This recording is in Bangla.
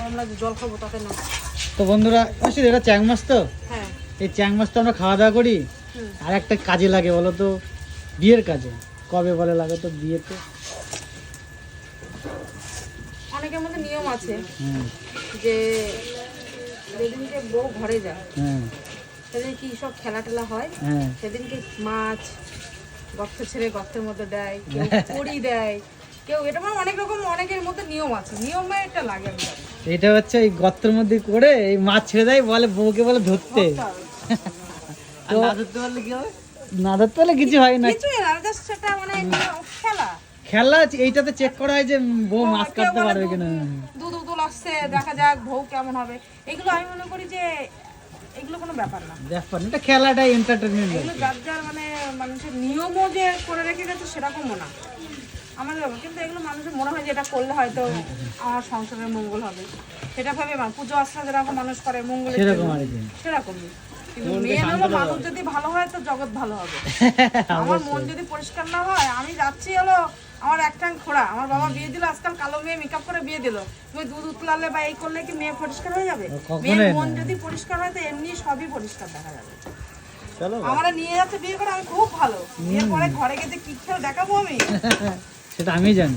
আমরা জল খাবো তাতে না। তো বন্ধুরা এটা চ্যাং মাছ তো, হ্যাঁ এই চ্যাং মাছ তো আমরা খাওয়া দাওয়া করি, আর একটা কাজে লাগে বলো তো, বিয়ের কাজে। কবে বলে লাগে তো বিয়েতে? অনেকের মধ্যে নিয়ম আছে যে যেদিনকে বউ ঘরে যায় সেদিন কি সব খেলা টেলা হয়, সেদিনকে মাছ গর্ত ছেড়ে গর্তের মধ্যে দেয়, কেউ কড়ি দেয়, কেউ এটা মানে অনেক রকম অনেকের মধ্যে নিয়ম আছে, নিয়মে এটা লাগে। এটা হচ্ছে এই গর্তের মধ্যে করে এই মাছ ছেড়ে দেয়, বলে বউকে বলে ধরতে। না ধরতে পারলে কি হবে? না ধরতে পারলে কিছু হয় না, কিছুই না, জাস্ট সেটা মানে খেলা। খেলা এইটাতে চেক করা হয় যে বউ মাছ কাটতে পারবে কিনা। দুধ উদল আসছে, দেখা যাক বউ কেমন হবে। এগুলো আমি মনে করি যে এগুলো কোনো ব্যাপার না, ব্যাপার না, এটা খেলাটাই এন্টারটেইনমেন্ট। এগুলো যার যার মানে মানুষের নিয়মও যে করে রেখে গেছে সেরকমও না আমাদের, কিন্তু এগুলো মানুষের মনে হয় যে এটা করলে হয়তো আমার সংসারের মঙ্গল হবে, সেটা ভাবে পুজো আশ্রা যেরকম মানুষ করে মঙ্গল সেরকমই। কিন্তু মেন হলো মানুষ যদি ভালো হয় তো জগৎ ভালো হবে। আমার মন যদি পরিষ্কার না হয়, আমি যাচ্ছি হলো আমার একটা খোড়া, আমার বাবা বিয়ে দিল, আজকাল কালো মেয়ে মেকআপ করে বিয়ে দিল, তুমি দুধ উতলালে বা এই করলে কি মেয়ে পরিষ্কার হয়ে যাবে? মেয়ের মন যদি পরিষ্কার হয় তো এমনি সবই পরিষ্কার দেখা যাবে। আমরা নিয়ে যাচ্ছে বিয়ে করে, আমি খুব ভালো, বিয়ের পরে ঘরে গিয়ে কি খেয়ে দেখাবো আমি, সেটা আমি জানি।